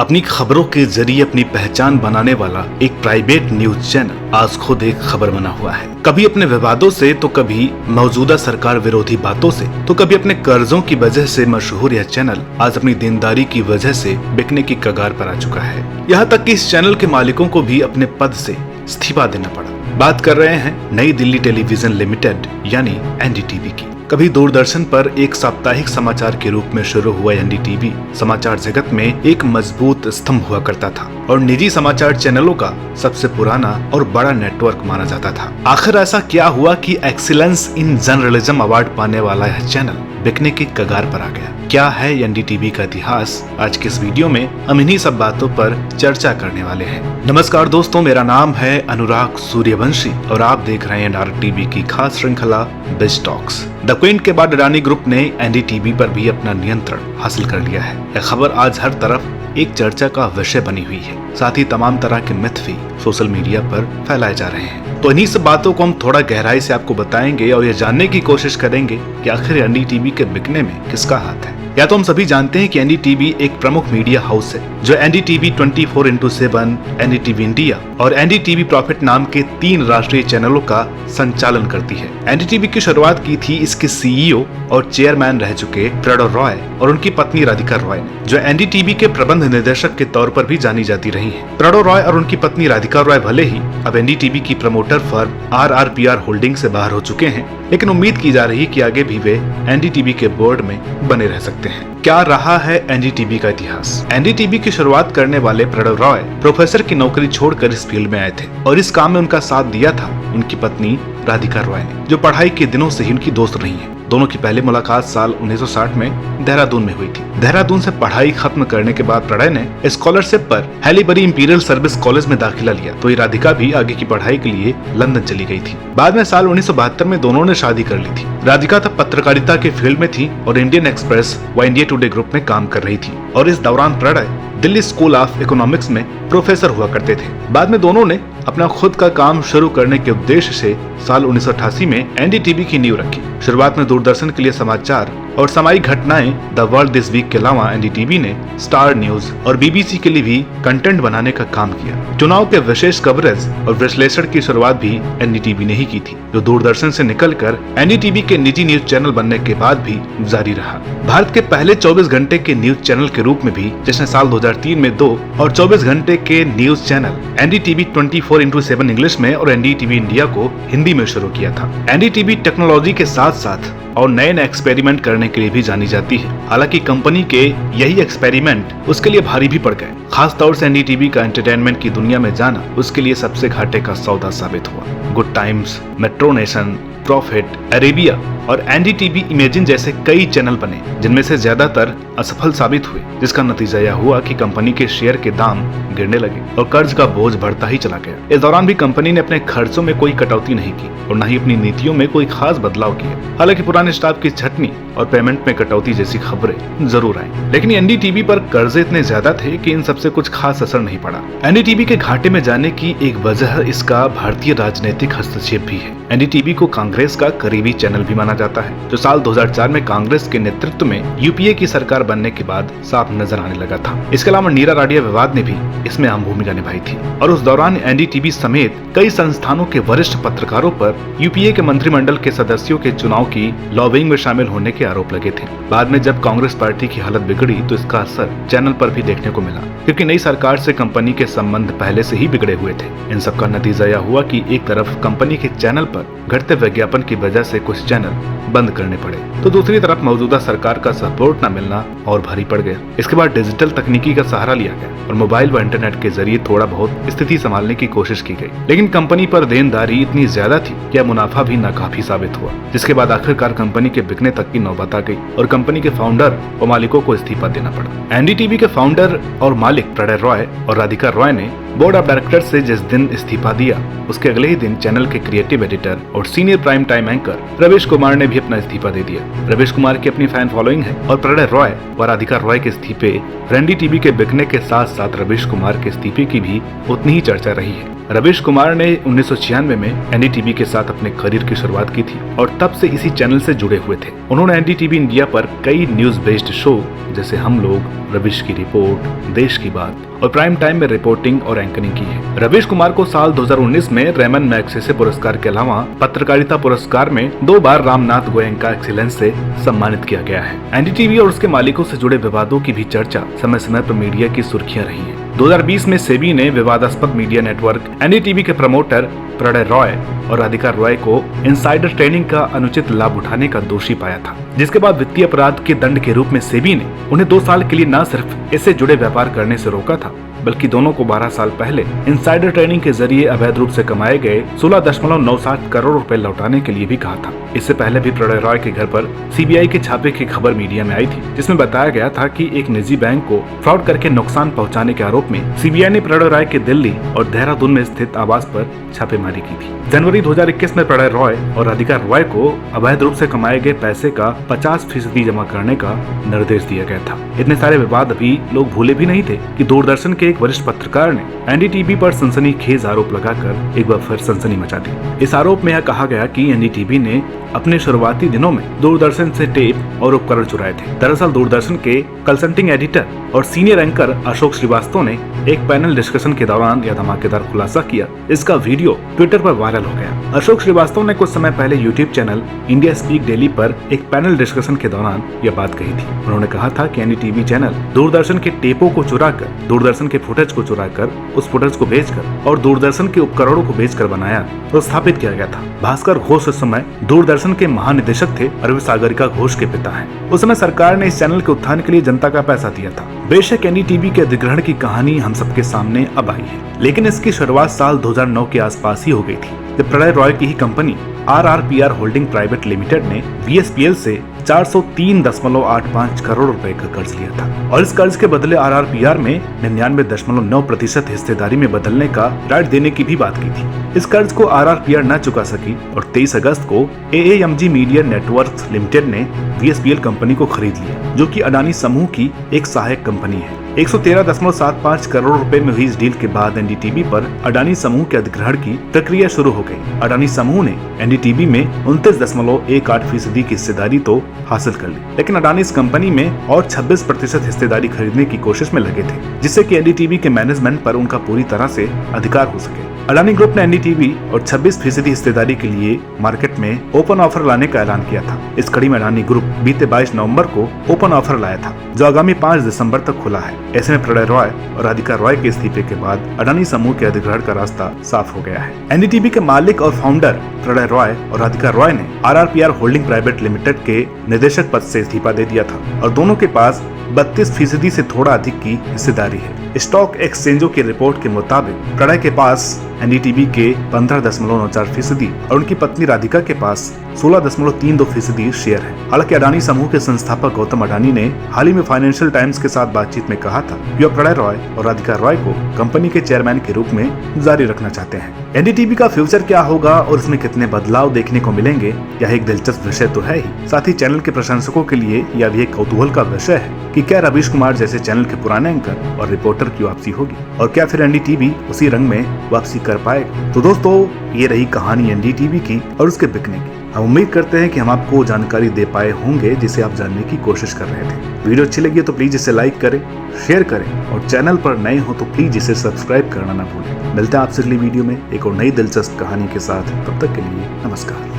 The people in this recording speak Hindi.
अपनी खबरों के जरिए अपनी पहचान बनाने वाला एक प्राइवेट न्यूज चैनल आज खुद एक खबर बना हुआ है। कभी अपने विवादों से तो कभी मौजूदा सरकार विरोधी बातों से तो कभी अपने कर्जों की वजह से मशहूर यह चैनल आज अपनी देनदारी की वजह से बिकने की कगार पर आ चुका है। यहाँ तक कि इस चैनल के मालिकों को भी अपने पद से इस्तीफा देना पड़ा। बात कर रहे हैं नई दिल्ली टेलीविजन लिमिटेड यानी एनडीटीवी की। कभी दूरदर्शन पर एक साप्ताहिक समाचार के रूप में शुरू हुआ एनडीटीवी समाचार जगत में एक मजबूत स्तंभ हुआ करता था और निजी समाचार चैनलों का सबसे पुराना और बड़ा नेटवर्क माना जाता था। आखिर ऐसा क्या हुआ कि एक्सीलेंस इन जर्नलिज्म अवार्ड पाने वाला यह चैनल बिकने की कगार पर आ गया? क्या है एनडीटीवी का इतिहास? आज के इस वीडियो में हम इन्हीं सब बातों पर चर्चा करने वाले हैं। नमस्कार दोस्तों, मेरा नाम है अनुराग सूर्यवंशी और आप देख रहे हैं एनडीटीवी की खास श्रृंखला बिज टॉक्स। द क्वीन के बाद अडानी ग्रुप ने एनडीटीवी पर भी अपना नियंत्रण हासिल कर लिया है। यह खबर आज हर तरफ एक चर्चा का विषय बनी हुई है। साथ ही तमाम तरह के मिथ भी सोशल मीडिया पर फैलाए जा रहे हैं। तो इन्हीं सब बातों को हम थोड़ा गहराई से आपको बताएंगे और ये जानने की कोशिश करेंगे कि आखिर एनडीटीवी के बिकने में किसका हाथ है। या तो हम सभी जानते हैं कि एनडीटीवी एक प्रमुख मीडिया हाउस है जो एनडीटीवी 24/7, एनडीटीवी इंडिया और एनडीटीवी प्रॉफिट नाम के 3 राष्ट्रीय चैनलों का संचालन करती है। एनडीटीवी की शुरुआत की थी इसके सीईओ और चेयरमैन रह चुके प्रेडो रॉय और उनकी पत्नी राधिका रॉय ने, जो एनडीटीवी के प्रबंध निदेशक के तौर पर भी जानी जाती रही हैं। प्रेडो रॉय और उनकी पत्नी राधिका रॉय भले ही अब एनडीटीवी की प्रमोटर फर्म RRPR होल्डिंग से बाहर हो चुके हैं, लेकिन उम्मीद की जा रही है कि आगे भी वे एनडीटीवी के बोर्ड में बने रह सकते हैं। क्या रहा है एनडीटीवी का इतिहास? एनडीटीवी की शुरुआत करने वाले प्रेडो रॉय प्रोफेसर की नौकरी छोड़कर इस फील्ड में आए थे और इस काम में उनका साथ दिया था उनकी पत्नी राधिका रॉय ने, जो पढ़ाई के दिनों से ही उनकी दोस्त रही हैं। दोनों की पहली मुलाकात साल 1960 में देहरादून में हुई थी। देहरादून से पढ़ाई खत्म करने के बाद प्रणय ने स्कॉलरशिप पर हैलीबरी इंपीरियल सर्विस कॉलेज में दाखिला लिया, तो ये राधिका भी आगे की पढ़ाई के लिए लंदन चली गई थी। बाद में साल 1972 में दोनों ने शादी कर ली थी। राधिका तब पत्रकारिता के फील्ड में थी और इंडियन एक्सप्रेस व इंडिया टुडे ग्रुप में काम कर रही थी और इस दौरान Pranay Delhi school of economics में प्रोफेसर हुआ करते थे। बाद में दोनों ने अपना खुद का काम शुरू करने के उद्देश्य से साल 1988 में एनडीटीवी की नींव रखी। शुरुआत में दूरदर्शन के लिए समाचार और सामयिक घटनाएं द वर्ल्ड दिस वीक के अलावा एनडीटीवी ने स्टार न्यूज और बीबीसी के लिए भी कंटेंट बनाने का काम किया। चुनाव के विशेष कवरेज और विश्लेषण की शुरुआत भी एनडीटीवी ने ही की थी, जो दूरदर्शन से निकलकर एनडीटीवी के निजी न्यूज चैनल बनने के बाद भी जारी रहा। भारत के पहले 24 घंटे के न्यूज चैनल के रूप में भी, जिसने साल 2003 में 2 और 24 घंटे के न्यूज चैनल एनडीटीवी 24/7 इंग्लिश में और एनडीटीवी इंडिया को हिंदी में शुरू किया था। एनडीटीवी टेक्नोलॉजी के साथ साथ और नए एक्सपेरिमेंट करने के लिए भी जानी जाती है। हालांकि कंपनी के यही एक्सपेरिमेंट उसके लिए भारी भी पड़ गए। खास तौर से एनडीटीवी का एंटरटेनमेंट की दुनिया में जाना उसके लिए सबसे घाटे का सौदा साबित हुआ। Good times, metro nation, profit, Arabia और एनडीटीवी इमेजिन जैसे कई चैनल बने, जिनमें से ज्यादातर असफल साबित हुए, जिसका नतीजा यह हुआ कि कंपनी के शेयर के दाम गिरने लगे और कर्ज का बोझ बढ़ता ही चला गया। इस दौरान भी कंपनी ने अपने खर्चों में कोई कटौती नहीं की और न ही अपनी नीतियों में कोई खास बदलाव किया। हालांकि पुराने स्टाफ की छटनी और पेमेंट में कटौती जैसी खबरें जरूर आई, लेकिन एनडीटीवी पर कर्जे इतने ज्यादा थे कि इन सबसे कुछ खास असर नहीं पड़ा। एनडीटीवी के घाटे में जाने की एक वजह इसका भारतीय राजनीतिक हस्तक्षेप भी है। एनडीटीवी को कांग्रेस का करीबी चैनल भी माना जाता है, जो साल 2004 में कांग्रेस के नेतृत्व में यूपीए की सरकार बनने के बाद साफ नजर आने लगा था। इसके अलावा नीरा राडिया विवाद ने भी इसमें अहम भूमिका निभाई थी और उस दौरान एनडीटीवी समेत कई संस्थानों के वरिष्ठ पत्रकारों पर यूपीए के मंत्रिमंडल के सदस्यों के चुनाव की लॉबिंग में शामिल होने के आरोप लगे थे। बाद में जब कांग्रेस पार्टी की हालत बिगड़ी तो इसका असर चैनल पर भी देखने को मिला, क्योंकि नई सरकार से कंपनी के संबंध पहले से ही बिगड़े हुए थे। इन सब का नतीजा यह हुआ कि एक तरफ कंपनी के चैनल पर घटते विज्ञापन की वजह से कुछ चैनल बंद करने पड़े, तो दूसरी तरफ मौजूदा सरकार का सपोर्ट न मिलना और भारी पड़ गया। इसके बाद डिजिटल तकनीकी का सहारा लिया गया और मोबाइल व इंटरनेट के जरिए थोड़ा बहुत स्थिति संभालने की कोशिश की गई, लेकिन कंपनी पर देनदारी इतनी ज्यादा थी कि यह मुनाफा भी नाकाफी साबित हुआ, जिसके बाद आखिरकार कंपनी के बिकने तक की नौबत आ गई और कंपनी के फाउंडर और मालिकों को इस्तीफा देना पड़ा। एनडीटीवी के फाउंडर और मालिक प्रेडो रॉय और राधिका रॉय ने बोर्ड ऑफ डायरेक्टर से जिस दिन इस्तीफा दिया, उसके अगले ही दिन चैनल के क्रिएटिव एडिटर और senior prime time anchor Ravish Kumar ने भी अपना इस्तीफा दे दिया। रवीश कुमार की अपनी फैन फॉलोइंग है और प्रेडो रॉय व राधिका रॉय के इस्तीफे एनडीटीवी के बिकने के साथ साथ रवीश कुमार के इस्तीफे की भी उतनी ही चर्चा रही है। रवीश कुमार ने 1996 में एनडीटीवी के साथ अपने करियर की शुरुआत की थी और तब से इसी चैनल से जुड़े हुए थे। उन्होंने एनडीटीवी इंडिया पर कई न्यूज बेस्ड शो जैसे हम लोग, रवीश की रिपोर्ट, देश की बात और प्राइम टाइम में रिपोर्टिंग और एंकरिंग की है। रवीश कुमार को साल 2019 में रेमन मैग्सेसे पुरस्कार के अलावा पत्रकारिता पुरस्कार में 2 बार रामनाथ गोयनका एक्सीलेंस से सम्मानित किया गया है। एनडीटीवी और उसके मालिकों से जुड़े विवादों की भी चर्चा समय समय पर मीडिया की सुर्खियां रही है। 2020 में सेबी ने विवादास्पद मीडिया नेटवर्क एनडीटीवी के प्रमोटर प्रणय रॉय और राधिका रॉय को इनसाइडर ट्रेडिंग का अनुचित लाभ उठाने का दोषी पाया था, जिसके बाद वित्तीय अपराध के दंड के रूप में सेबी ने उन्हें 2 साल के लिए न सिर्फ इससे जुड़े व्यापार करने से रोका था, बल्कि दोनों को 12 साल पहले इनसाइडर ट्रेडिंग के जरिए अवैध रूप से कमाए गए 16.97 करोड़ रुपए लौटाने के लिए भी कहा था। इससे पहले भी प्रणय रॉय के घर पर सीबीआई के छापे की खबर मीडिया में आई थी, जिसमें बताया गया था कि एक निजी बैंक को फ्रॉड करके नुकसान पहुंचाने के आरोप में सीबीआई ने प्रणय रॉय के दिल्ली और देहरादून में स्थित आवास पर छापेमारी की थी। जनवरी 2021 में प्रणय रॉय और राधिका रॉय को अवैध रूप से कमाए गए पैसे का 50% जमा करने का निर्देश दिया गया था। इतने सारे विवाद अभी लोग भूले भी नहीं थे कि दूरदर्शन के एक वरिष्ठ पत्रकार ने एनडीटीवी पर सनसनीखेज आरोप लगाकर एक बार फिर सनसनी मचा दी। इस आरोप में यह कहा गया कि एनडीटीवी ने अपने शुरुआती दिनों में दूरदर्शन से टेप और उपकरण चुराए थे। दरअसल दूरदर्शन के कंसल्टिंग एडिटर और सीनियर एंकर अशोक श्रीवास्तव ने एक पैनल डिस्कशन के दौरान यह धमाकेदार खुलासा किया। इसका वीडियो ट्विटर पर वायरल हो गया। अशोक श्रीवास्तव ने कुछ समय पहले YouTube channel India speak daily पर एक पैनल डिस्कशन के दौरान यह बात कही थी। उन्होंने कहा था कि एनडीटीवी चैनल दूरदर्शन के टेपों को चुराकर, दूरदर्शन के फुटेज को चुराकर, उस फुटेज को बेचकर और दूरदर्शन के उपकरणों को बेचकर बनाया और स्थापित किया गया था। भास्कर घोष उस समय दूरदर्शन के महानिदेशक थे और वे सागरिका घोष के पिता हैं। उस समय सरकार ने इस चैनल के उत्थान के लिए जनता का पैसा दिया था। बेशक एनडीटीवी के अधिग्रहण की कहानी हम सबके सामने अब आई है, लेकिन इसकी शुरुआत साल 2009 के आसपास ही हो गई थी, जब प्रणय रॉय की ही company RRPR holding private limited ने VSPL से 403.85 करोड़ रुपए का कर्ज लिया था और इस कर्ज के बदले RRPR में 99.9% हिस्सेदारी में बदलने का राइट देने की भी बात की थी। इस कर्ज को RRPR न चुका सकी और 23 अगस्त को AAMG मीडिया नेटवर्क्स लिमिटेड ने VSPL कंपनी को खरीद लिया, जो कि अडानी समूह की एक सहायक कंपनी है। 113.75 करोड़ रुपए में हुई इस डील के बाद एनडीटीवी पर अडानी समूह के अधिग्रहण की प्रक्रिया शुरू हो गई। अडानी समूह ने एनडीटीवी में 29.18% की हिस्सेदारी तो हासिल कर ली, लेकिन अडानी इस कंपनी में और 26% हिस्सेदारी खरीदने की कोशिश में लगे थे, जिससे कि एनडीटीवी के मैनेजमेंट पर उनका पूरी तरह से अधिकार हो सके। अडानी ग्रुप ने एनडीटीवी और 26% हिस्सेदारी के लिए मार्केट में ओपन ऑफर लाने का ऐलान किया था। इस कड़ी में अडानी ग्रुप बीते 22 नवंबर को ओपन ऑफर लाया था, जो आगामी 5 दिसंबर तक खुला है। ऐसे में प्रणय रॉय और राधिका रॉय के इस्तीफे के बाद अडानी समूह के अधिग्रहण का रास्ता साफ हो गया है। एनडीटीवी के मालिक और फाउंडर प्रणय रॉय और राधिका रॉय ने RRPR होल्डिंग प्राइवेट लिमिटेड के निदेशक पद से इस्तीफा दे दिया था और दोनों के पास 32% से थोड़ा अधिक की हिस्सेदारी है। स्टॉक एक्सचेंजों की रिपोर्ट के मुताबिक प्रणय के पास एनडीटीवी के 15.94% और उनकी पत्नी राधिका के पास 16.32% शेयर है। हालांकि अडानी समूह के संस्थापक गौतम अडानी ने हाल ही में फाइनेंशियल टाइम्स के साथ बातचीत में कहा था कि वह प्रणय रॉय और राधिका रॉय को कंपनी के चेयरमैन के रूप में जारी रखना चाहते हैं। एनडीटीवी का फ्यूचर क्या होगा और इसमें कितने बदलाव देखने को मिलेंगे, यह एक दिलचस्प विषय तो है ही, साथ ही चैनल के प्रशंसकों के लिए यह भी एक कौतूहल का विषय है कि क्या रवीश कुमार जैसे चैनल के पुराने एंकर और रिपोर्टर की वापसी होगी और क्या फिर एनडीटीवी उसी रंग में वापसी कर पाएगा। तो दोस्तों, ये रही कहानी एनडीटीवी की और उसके बिकने की। हम उम्मीद करते हैं कि हम आपको जानकारी दे पाए होंगे जिसे आप जानने की कोशिश कर रहे थे। वीडियो अच्छी लगी तो प्लीज इसे लाइक करें, शेयर करें और चैनल पर नए हो तो प्लीज इसे सब्सक्राइब करना ना भूलें। मिलते हैं आपसे अगली वीडियो में एक और नई दिलचस्प कहानी के साथ। तब तक के लिए नमस्कार।